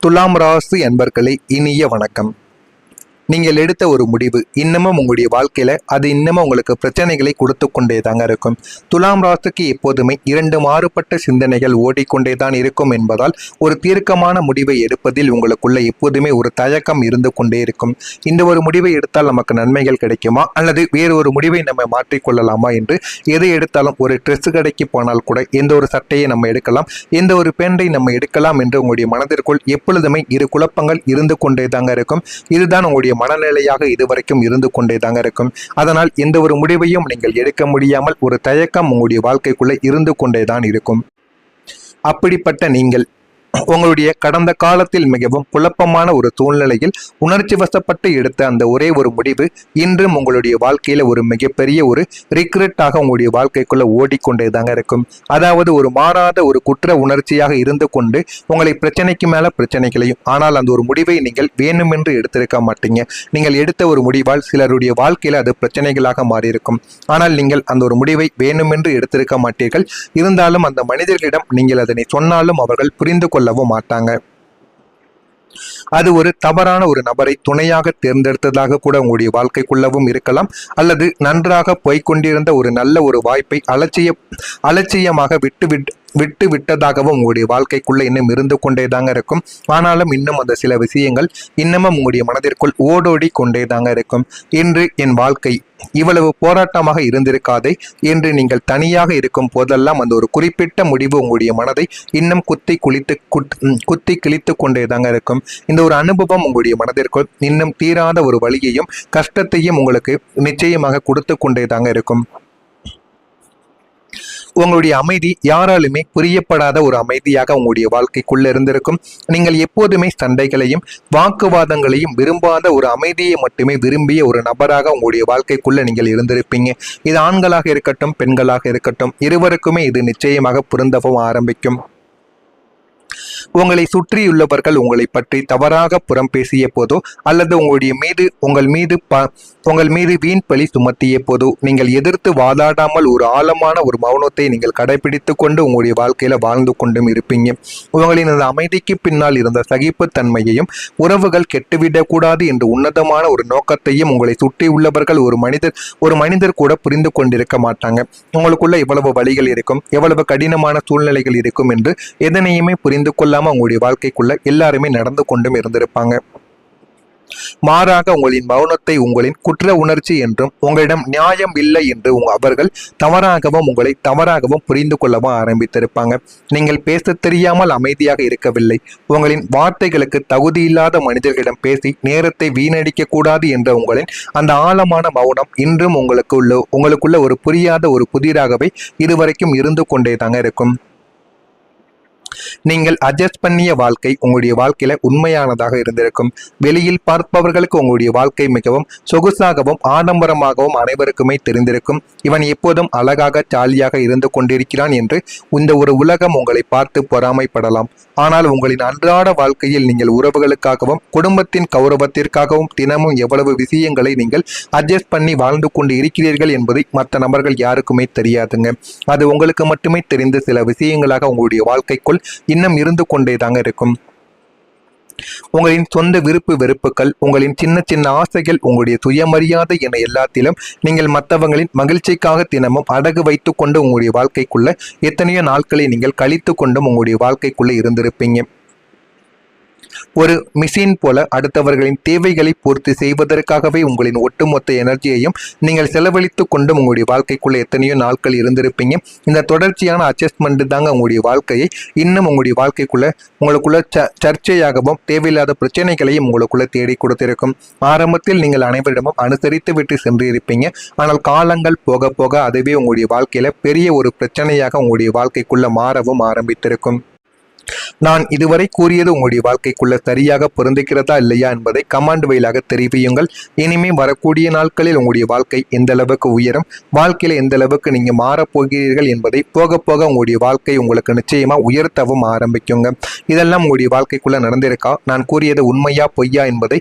துலாம் ராசி அன்பர்களே, இனிய வணக்கம். நீங்கள் எடுத்த ஒரு முடிவு இன்னமும் உங்களுடைய வாழ்க்கையில அது இன்னமும் உங்களுக்கு பிரச்சனைகளை கொடுத்து கொண்டே தாங்க இருக்கும். துலாம் ராசிக்கு எப்போதுமே இரண்டு மாறுபட்ட சிந்தனைகள் ஓடிக்கொண்டேதான் இருக்கும் என்பதால் ஒரு தீர்க்கமான முடிவை எடுப்பதில் உங்களுக்குள்ள எப்போதுமே ஒரு தயக்கம் இருந்து கொண்டே இருக்கும். இந்த ஒரு முடிவை எடுத்தால் நமக்கு நன்மைகள் கிடைக்குமா அல்லது வேறு ஒரு முடிவை நம்ம மாற்றிக்கொள்ளலாமா என்று எதை எடுத்தாலும், ஒரு ட்ரெஸ் கடைக்கு போனால் கூட எந்த ஒரு சட்டையை நம்ம எடுக்கலாம், எந்த ஒரு பேண்டை நம்ம எடுக்கலாம் என்று உங்களுடைய மனதிற்குள் எப்பொழுதுமே இரு குழப்பங்கள் இருந்து கொண்டே தாங்க இருக்கும். இதுதான் உங்களுடைய மனநிலையாக இதுவரைக்கும் இருந்து கொண்டே தாங்க இருக்கும். அதனால் எந்த ஒரு முடிவையும் நீங்கள் எடுக்க முடியாமல் ஒரு தயக்கம் உங்களுடைய வாழ்க்கைக்குள்ள இருந்து கொண்டே தான் இருக்கும். அப்படிப்பட்ட நீங்கள் உங்களுடைய கடந்த காலத்தில் மிகவும் குழப்பமான ஒரு சூழ்நிலையில் உணர்ச்சி வசப்பட்டு எடுத்த அந்த ஒரே ஒரு முடிவு இன்றும் உங்களுடைய வாழ்க்கையில ஒரு மிகப்பெரிய ஒரு ரிக்ரெட்டாக உங்களுடைய வாழ்க்கைக்குள்ள ஓடிக்கொண்டே தாங்க இருக்கும். அதாவது ஒரு மாறாத ஒரு குற்ற உணர்ச்சியாக இருந்து கொண்டு உங்களை பிரச்சனைக்கு மேல பிரச்சனைகளையும், ஆனால் அந்த ஒரு முடிவை நீங்கள் வேணுமென்று எடுத்திருக்க மாட்டீங்க. நீங்கள் எடுத்த ஒரு முடிவால் சிலருடைய வாழ்க்கையில அது பிரச்சனைகளாக மாறியிருக்கும். ஆனால் நீங்கள் அந்த ஒரு முடிவை வேணுமென்று எடுத்திருக்க மாட்டீர்கள். இருந்தாலும் அந்த மனிதர்களிடம் நீங்கள் அதனை சொன்னாலும் அவர்கள் புரிந்து கொள்ளவும் மாட்டாங்க. அது ஒரு தவறான ஒரு நபரை துணையாக தேர்ந்தெடுத்ததாக கூட உங்களுடைய வாழ்க்கைக்குள்ளவும் இருக்கலாம். அல்லது நன்றாக போய்கொண்டிருந்த ஒரு நல்ல ஒரு வாய்ப்பை அலட்சியமாக விட்டு விட்டதாகவும் உங்களுடைய வாழ்க்கைக்குள்ள இன்னும் இருந்து கொண்டே தாங்க இருக்கும். ஆனாலும் இன்னும் அந்த சில விஷயங்கள் இன்னமும் உங்களுடைய மனதிற்குள் ஓடோடி கொண்டே தாங்க இருக்கும். இன்று என் வாழ்க்கை இவ்வளவு போராட்டமாக இருந்திருக்காதே என்று நீங்கள் தனியாக இருக்கும் போதெல்லாம் அந்த ஒரு குறிப்பிட்ட முடிவு உங்களுடைய மனதை இன்னும் குத்தி கிழித்து கொண்டே தாங்க இருக்கும். இந்த ஒரு அனுபவம் உங்களுடைய மனதிற்குள் இன்னும் தீராத ஒரு வலியையும் கஷ்டத்தையும் உங்களுக்கு நிச்சயமாக கொடுத்து கொண்டே தாங்க இருக்கும். உங்களுடைய அமைதி யாராலுமே புரியப்படாத ஒரு அமைதியாக உங்களுடைய வாழ்க்கைக்குள்ள இருந்திருக்கும். நீங்கள் எப்போதுமே சண்டைகளையும் வாக்குவாதங்களையும் விரும்பாத ஒரு அமைதியை மட்டுமே விரும்பிய ஒரு நபராக உங்களுடைய வாழ்க்கைக்குள்ள நீங்கள் இருந்திருப்பீங்க. இது ஆண்களாக இருக்கட்டும் பெண்களாக இருக்கட்டும், இருவருக்குமே இது நிச்சயமாக பொருந்தவும் ஆரம்பிக்கும். உங்களை சுற்றியுள்ளவர்கள் உங்களை பற்றி தவறாக புறம் பேசிய போதோ அல்லது உங்கள் மீது வீண் பழி சுமத்திய போதோ நீங்கள் எதிர்த்து வாதாடாமல் ஒரு ஆழமான ஒரு மௌனத்தை நீங்கள் கடைபிடித்து கொண்டு உங்களுடைய வாழ்க்கையில வாழ்ந்து கொண்டும் இருப்பீங்க. உங்களின் அந்த அமைதிக்கு பின்னால் இருந்த சகிப்புத்தன்மையையும் உறவுகள் கெட்டுவிடக்கூடாது என்று உன்னதமான ஒரு நோக்கத்தையும் உங்களை சுற்றி உள்ளவர்கள் ஒரு மனிதர் கூட புரிந்து கொண்டிருக்க மாட்டாங்க. உங்களுக்குள்ள எவ்வளவு வழிகள் இருக்கும், எவ்வளவு கடினமான சூழ்நிலைகள் இருக்கும் என்று எதனையுமே புரிந்து கொள்ளாம உங்களுடைய வாழ்க்கைக்குள்ள எல்லாருமே நடந்து கொண்டும் இருந்திருப்பாங்க. மாறாக உங்களின் மௌனத்தை உங்களின் குற்ற உணர்ச்சி என்றும் உங்களிடம் நியாயம் இல்லை என்று அவர்கள் உங்களை தவறாகவும் புரிந்து கொள்ளவும் ஆரம்பித்திருப்பாங்க. நீங்கள் பேச தெரியாமல் அமைதியாக இருக்கவில்லை. உங்களின் வார்த்தைகளுக்கு தகுதியில்லாத மனிதர்களிடம் பேசி நேரத்தை வீணடிக்க கூடாது என்ற உங்களின் அந்த ஆழமான மௌனம் இன்றும் உங்களுக்குள்ள ஒரு புரியாத ஒரு புதிராகவே இதுவரைக்கும் இருந்து கொண்டே தாங்க இருக்கும். நீங்கள் அட்ஜஸ்ட் பண்ணிய வாழ்க்கை உங்களுடைய வாழ்க்கையில உண்மையானதாக இருந்திருக்கும். வெளியில் பார்ப்பவர்களுக்கு உங்களுடைய வாழ்க்கை மிகவும் சொகுசாகவும் ஆடம்பரமாகவும் அனைவருக்குமே தெரிந்திருக்கும். இவன் எப்போதும் அழகாக ஜாலியாக இருந்து கொண்டிருக்கிறான் என்று இந்த ஒரு உலகம் உங்களை பார்த்து பொறாமைப்படலாம். ஆனால் உங்களின் அன்றாட வாழ்க்கையில் நீங்கள் உறவுகளுக்காகவும் குடும்பத்தின் கௌரவத்திற்காகவும் தினமும் எவ்வளவு விஷயங்களை நீங்கள் அட்ஜஸ்ட் பண்ணி வாழ்ந்து கொண்டு இருக்கிறீர்கள் என்பது மற்ற நபர்கள் யாருக்குமே தெரியாதுங்க. அது உங்களுக்கு மட்டுமே தெரிந்த சில விஷயங்களாக உங்களுடைய வாழ்க்கைக்குள் இன்னும் இருந்து கொண்டே தாங்க இருக்கும். உங்களின் சொந்த விருப்பு வெறுப்புகள், உங்களின் சின்ன சின்ன ஆசைகள், உங்களுடைய சுயமரியாதை என எல்லாத்திலும் நீங்கள் மற்றவங்களின் மகிழ்ச்சிக்காக தினமும் அடகு வைத்து கொண்டு உங்களுடைய வாழ்க்கைக்குள்ள எத்தனையோ நாட்களை நீங்கள் கழித்து கொண்டும் உங்களுடைய வாழ்க்கைக்குள்ள இருந்திருப்பீங்க. ஒரு மிஷின் போல அடுத்தவர்களின் தேவைகளை பூர்த்தி செய்வதற்காகவே உங்களின் ஒட்டுமொத்த எனர்ஜியையும் நீங்கள் செலவழித்து கொண்டும் உங்களுடைய வாழ்க்கைக்குள்ள எத்தனையோ நாட்கள் இருந்திருப்பீங்க. இந்த தொடர்ச்சியான அட்ஜஸ்ட்மெண்ட் தாங்க உங்களுடைய வாழ்க்கையை இன்னும் உங்களுடைய உங்களுக்குள்ள சர்ச்சையாகவும் தேவையில்லாத பிரச்சனைகளையும் உங்களுக்குள்ள தேடி கொடுத்திருக்கும். ஆரம்பத்தில் நீங்கள் அனைவரிடமும் அனுசரித்து விட்டு சென்றிருப்பீங்க. ஆனால் காலங்கள் போக போக அதுவே உங்களுடைய வாழ்க்கையில பெரிய ஒரு பிரச்சனையாக உங்களுடைய வாழ்க்கைக்குள்ள மாறவும் ஆரம்பித்திருக்கும். நான் இதுவரை கூறியது உங்களுடைய வாழ்க்கைக்குள்ள சரியாக பொருந்துகிறதா இல்லையா என்பதை கமெண்ட் வழியாக தெரிவியுங்கள். இனிமே வரக்கூடிய நாட்களில் உங்களுடைய வாழ்க்கை எந்த அளவுக்கு உயரும், வாழ்க்கையில எந்த அளவுக்கு நீங்க மாறப்போகிறீர்கள் என்பதை போக போக உங்களுடைய வாழ்க்கை உங்களுக்கு நிச்சயமா உயர்த்தவும் ஆரம்பிக்குங்க. இதெல்லாம் உங்களுடைய வாழ்க்கைக்குள்ள நடந்திருக்கா, நான் கூறியது உண்மையா பொய்யா என்பதை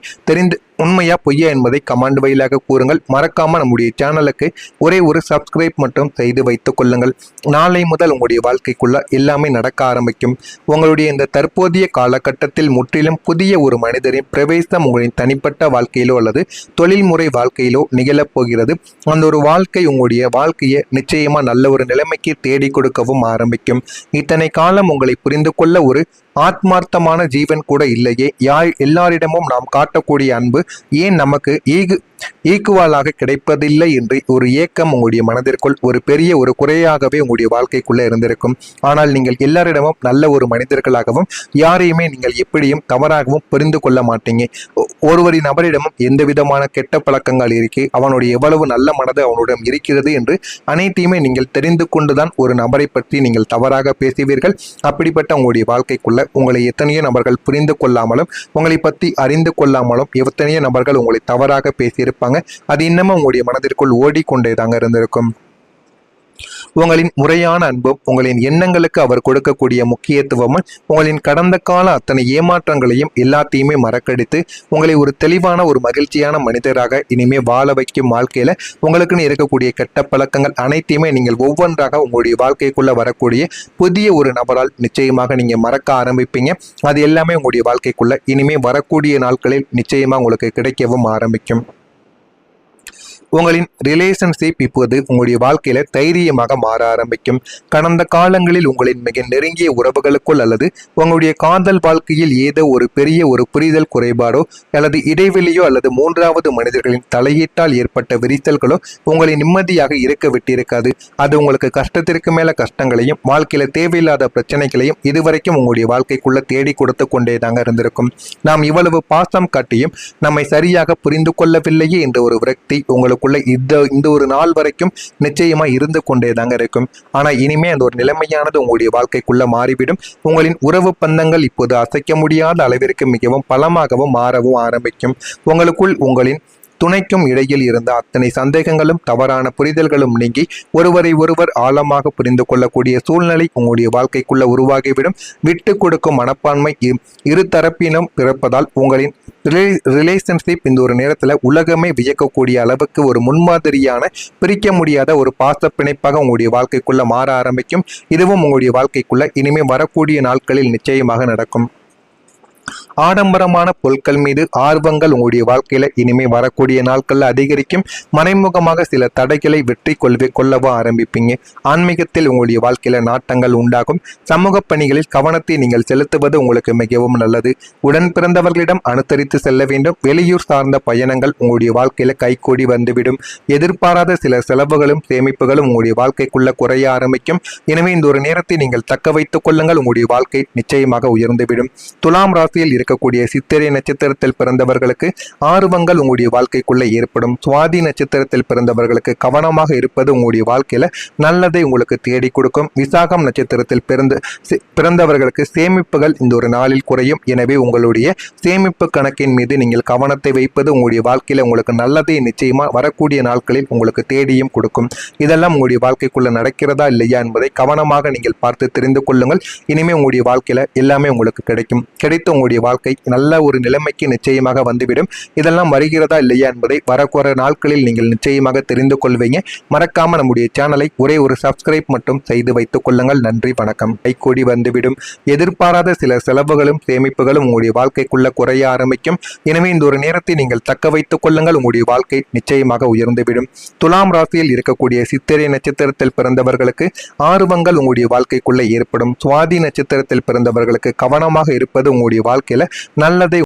உண்மையா பொய்யா என்பதை கமெண்ட் வழியாக கூறுங்கள். மறக்காம நம்முடைய சேனலுக்கு ஒரே ஒரு சப்ஸ்கிரைப் மட்டும் செய்து வைத்துக் கொள்ளுங்கள். நாளை முதல் உங்களுடைய வாழ்க்கைக்குள்ள எல்லாமே நடக்க ஆரம்பிக்கும். உங்களுடைய இந்த தற்போதைய காலகட்டத்தில் முற்றிலும் புதிய ஒரு மனிதரின் பிரவேசம் உங்களின் தனிப்பட்ட வாழ்க்கையிலோ அல்லது தொழில்முறை வாழ்க்கையிலோ நிகழப் போகிறது. அந்த ஒரு வாழ்க்கை உங்களுடைய வாழ்க்கையை நிச்சயமா நல்ல ஒரு நிலைமைக்கு தேடி கொடுக்கவும் ஆரம்பிக்கும். இத்தனை காலம் உங்களை புரிந்து கொள்ள ஒரு ஆத்மார்த்தமான ஜீவன் கூட இல்லையே, எல்லாரிடமும் நாம் காட்டக்கூடிய அன்பு ஏன் நமக்கு ஈக்குவலாக கிடைப்பதில்லை என்று ஒரு ஏக்கம் உங்களுடைய மனதிற்குள் ஒரு பெரிய ஒரு குறையாகவே உங்களுடைய வாழ்க்கைக்குள்ள இருந்திருக்கும். ஆனால் நீங்கள் எல்லாரிடமும் நல்ல ஒரு மனிதர்களாகவும் யாரையுமே நீங்கள் எப்படியும் தவறாகவும் புரிந்து கொள்ள மாட்டீங்க. ஒருவரின் நபரிடமும் எந்த விதமான கெட்ட பழக்கங்கள் இருக்கு, அவனுடைய எவ்வளவு நல்ல மனது அவனுடன் இருக்கிறது என்று அனைத்தையுமே நீங்கள் தெரிந்து கொண்டுதான் ஒரு நபரை பற்றி நீங்கள் தவறாக பேசுவீர்கள். அப்படிப்பட்ட உங்களுடைய வாழ்க்கைக்குள்ள உங்களை எத்தனையோ நபர்கள் புரிந்து கொள்ளாமலும் உங்களை பற்றி அறிந்து கொள்ளாமலும் எத்தனையோ நபர்கள் உங்களை தவறாக பேசியிருப்பாங்க. அது இன்னமும் உங்களுடைய மனதிற்குள் ஓடிக்கொண்டேதாங்க இருந்திருக்கும். உங்களின் முறையான அன்பும் உங்களின் எண்ணங்களுக்கு அவர் கொடுக்கக்கூடிய முக்கியத்துவமும் உங்களின் கடந்த கால அத்தனை ஏமாற்றங்களையும் எல்லாத்தையுமே மறக்கடித்து உங்களை ஒரு தெளிவான ஒரு மகிழ்ச்சியான மனிதராக இனிமே வாழ வைக்கும். வாழ்க்கையில உங்களுக்குன்னு இருக்கக்கூடிய கெட்ட பழக்கங்கள் அனைத்தையுமே நீங்கள் ஒவ்வொன்றாக உங்களுடைய வாழ்க்கைக்குள்ள வரக்கூடிய புதிய ஒரு நபரால் நிச்சயமாக நீங்க மறக்க ஆரம்பிப்பீங்க. அது எல்லாமே உங்களுடைய வாழ்க்கைக்குள்ள இனிமே வரக்கூடிய நாட்களில் நிச்சயமா உங்களுக்கு கிடைக்கவும் ஆரம்பிக்கும். உங்களின் ரிலேஷன்ஷிப் இப்போது உங்களுடைய வாழ்க்கையில தைரியமாக மாற ஆரம்பிக்கும். கடந்த காலங்களில் உங்களின் மிக நெருங்கிய உறவுகளுக்குள் அல்லது உங்களுடைய காதல் வாழ்க்கையில் ஏதோ ஒரு பெரிய ஒரு புரிதல் குறைபாடோ அல்லது இடைவெளியோ அல்லது மூன்றாவது மனிதர்களின் தலையீட்டால் ஏற்பட்ட விரிசல்களோ உங்களை நிம்மதியாக இருக்க விட்டிருக்காது. அது உங்களுக்கு கஷ்டத்திற்கு மேல கஷ்டங்களையும் வாழ்க்கையில தேவையில்லாத பிரச்சனைகளையும் இதுவரைக்கும் உங்களுடைய வாழ்க்கைக்குள்ள தேடி கொடுத்து கொண்டேதாங்க இருந்திருக்கும். நாம் இவ்வளவு பாசம் காட்டியும் நம்மை சரியாக புரிந்து கொள்ளவில்லையே என்ற ஒரு விரக்தி உங்களுக்கு இந்த ஒரு நாள் வரைக்கும் நிச்சயமா இருந்து கொண்டேதாங்க இருக்கும். ஆனா இனிமே அந்த ஒரு நிலைமையானது உங்களுடைய வாழ்க்கைக்குள்ள மாறிவிடும். உங்களின் உறவு பந்தங்கள் இப்போது அசைக்க முடியாத அளவிற்கு மிகவும் பலமாகவும் மாறவும் ஆரம்பிக்கும். உங்களுக்குள் உங்களின் துணைக்கும் இடையில் இருந்த அத்தனை சந்தேகங்களும் தவறான புரிதல்களும் நீங்கி ஒருவரை ஒருவர் ஆழமாக புரிந்து கொள்ளக்கூடிய சூழ்நிலை உங்களுடைய வாழ்க்கைக்குள்ள உருவாகிவிடும். விட்டு கொடுக்கும் மனப்பான்மை இரு தரப்பினும் பிறப்பதால் உங்களின் ரிலேஷன்ஷிப் இந்த ஒரு நேரத்தில் உலகமே வியக்கக்கூடிய அளவுக்கு ஒரு முன்மாதிரியான பிரிக்க முடியாத ஒரு பாச பிணைப்பாக உங்களுடைய வாழ்க்கைக்குள்ள மாற ஆரம்பிக்கும். இதுவும் உங்களுடைய வாழ்க்கைக்குள்ள இனிமே வரக்கூடிய நாட்களில் நிச்சயமாக நடக்கும். ஆடம்பரமான பொருட்கள் மீது ஆர்வங்கள் உங்களுடைய வாழ்க்கையில இனிமே வரக்கூடிய நாட்கள்ல அதிகரிக்கும். மறைமுகமாக சில தடைகளை வெற்றி கொள்ளவோ ஆரம்பிப்பீங்க. ஆன்மீகத்தில் உங்களுடைய வாழ்க்கையில நாட்டங்கள் உண்டாகும். சமூக பணிகளில் கவனத்தை நீங்கள் செலுத்துவது உங்களுக்கு மிகவும் நல்லது. உடன் பிறந்தவர்களிடம் அனுசரித்து செல்ல வேண்டும். வெளியூர் சார்ந்த பயணங்கள் உங்களுடைய வாழ்க்கையில கைகூடி வந்துவிடும். எதிர்பாராத சில செலவுகளும் சேமிப்புகளும் உங்களுடைய வாழ்க்கைக்குள்ள குறைய ஆரம்பிக்கும். எனவே இந்த ஒரு நேரத்தை நீங்கள் தக்க வைத்துக் கொள்ளுங்கள். உங்களுடைய வாழ்க்கை நிச்சயமாக உயர்ந்துவிடும். துலாம் ராசியில் இருக்கக்கூடிய சித்திரை நட்சத்திரத்தில் பிறந்தவர்களுக்கு ஆர்வங்கள் உங்களுடைய வாழ்க்கைக்குள்ள ஏற்படும். சுவாதி நட்சத்திரத்தில் பிறந்தவர்களுக்கு கவனமாக இருப்பது உங்களுடைய வாழ்க்கையில நல்லதை உங்களுக்கு தேடி கொடுக்கும். விசாகம் நட்சத்திரத்தில் பிறந்தவர்களுக்கு சேமிப்புகள் இந்த ஒரு நாளில் குறையும். எனவே உங்களுடைய சேமிப்பு கணக்கின் மீது நீங்கள் கவனத்தை வைப்பது உங்களுடைய வாழ்க்கையில உங்களுக்கு நல்லதை நிச்சயமா வரக்கூடிய நாட்களில் உங்களுக்கு தேடியும் கொடுக்கும். இதெல்லாம் உங்களுடைய வாழ்க்கைக்குள்ள நடக்கிறதா இல்லையா என்பதை கவனமாக நீங்கள் பார்த்து தெரிந்து கொள்ளுங்கள். இனிமே உங்களுடைய வாழ்க்கையில எல்லாமே உங்களுக்கு கிடைத்து உங்களுடைய வாழ்க்கை நல்ல ஒரு நிலைமைக்கு நிச்சயமாக வந்துவிடும். இதெல்லாம் வருகிறதா இல்லையா என்பதை வரக்கூற நாட்களில் நீங்கள் நிச்சயமாக தெரிந்து கொள்வீங்க. மறக்காம நம்முடைய சேனலை ஒரே ஒரு சப்ஸ்கிரைப் மட்டும் செய்து வைத்துக் கொள்ளுங்கள். நன்றி, வணக்கம். கைகூடி வந்துவிடும். எதிர்பாராத சில செலவுகளும் சேமிப்புகளும் உங்களுடைய வாழ்க்கைக்குள்ள குறைய ஆரம்பிக்கும். எனவே இந்த ஒரு நேரத்தை நீங்கள் தக்க வைத்துக் கொள்ளுங்கள். உங்களுடைய வாழ்க்கை நிச்சயமாக உயர்ந்துவிடும். துலாம் ராசியில் இருக்கக்கூடிய சித்திரை நட்சத்திரத்தில் பிறந்தவர்களுக்கு ஆர்வங்கள் உங்களுடைய வாழ்க்கைக்குள்ள ஏற்படும். சுவாதி நட்சத்திரத்தில் பிறந்தவர்களுக்கு கவனமாக இருப்பது உங்களுடைய வாழ்க்கையில நல்லதை